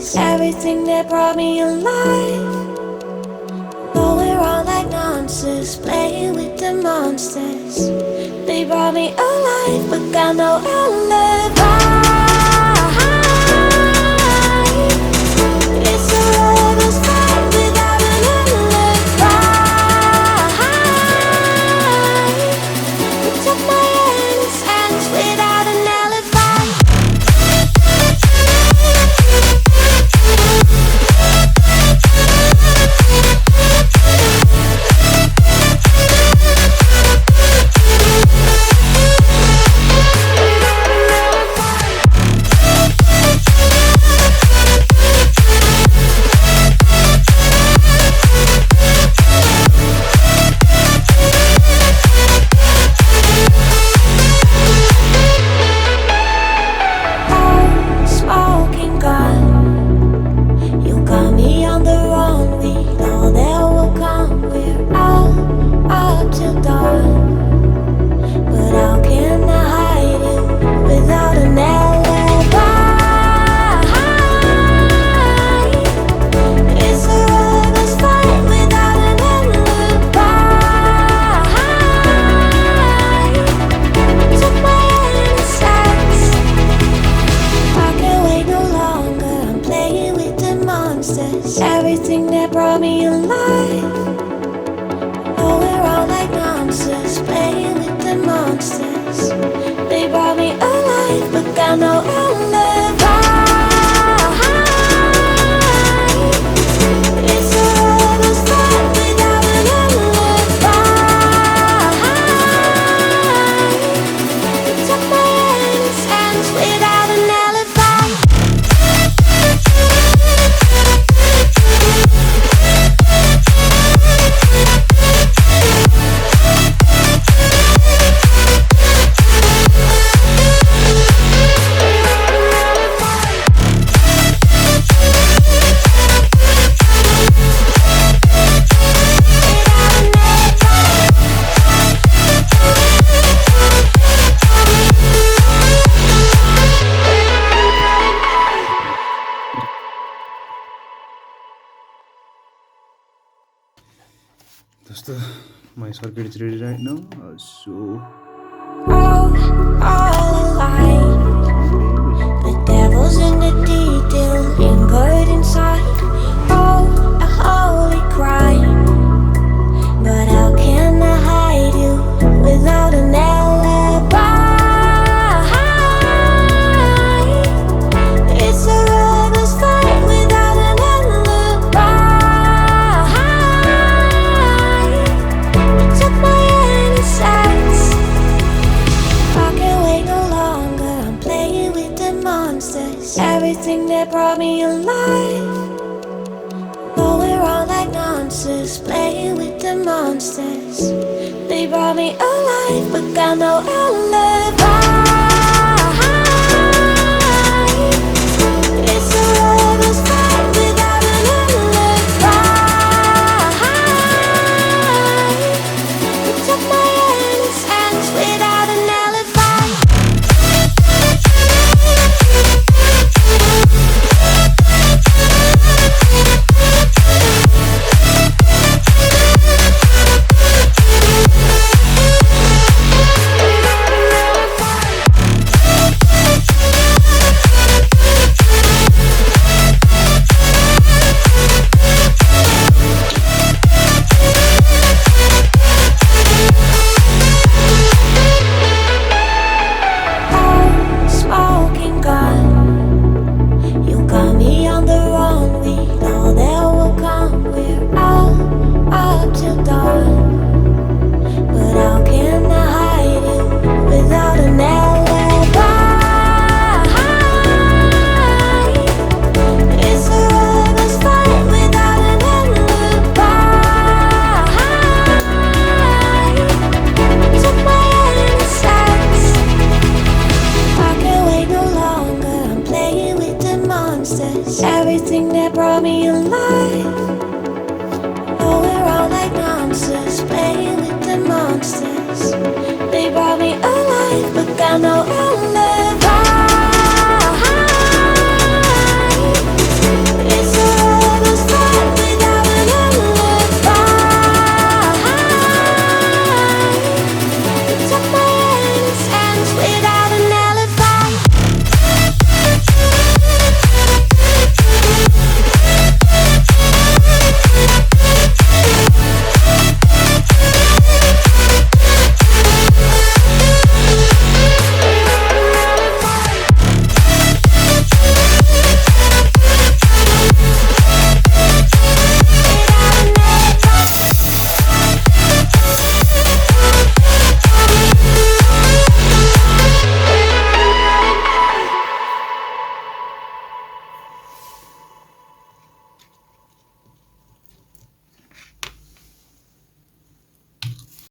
monsters, everything that brought me alive. Going around like monsters, playing with the monsters. They brought me alive, but got no alibi. It's a lover's fight without an alibi. It took my innocence without an alibi. Everything that brought me alive. Going around like monsters, playing with the monsters. They brought me alive, but got no alibi. It's a lover's fight without an alibi. It took my innocence without an alibi. So my circuit is ready right now. All alive. The devil's in the detail, lingered inside. Oh, a holy crime. But how can I hide you without an alibi? It's a lover's fight without an alibi. It took my innocence. I can't wait no longer. I'm playing with the monsters, everything that brought me alive. Going around like monsters, playing with the monsters. They brought me alive, but got no alibi. It's a lover's fight without an alibi. It took my innocence without an alibi. Everything that brought me alive.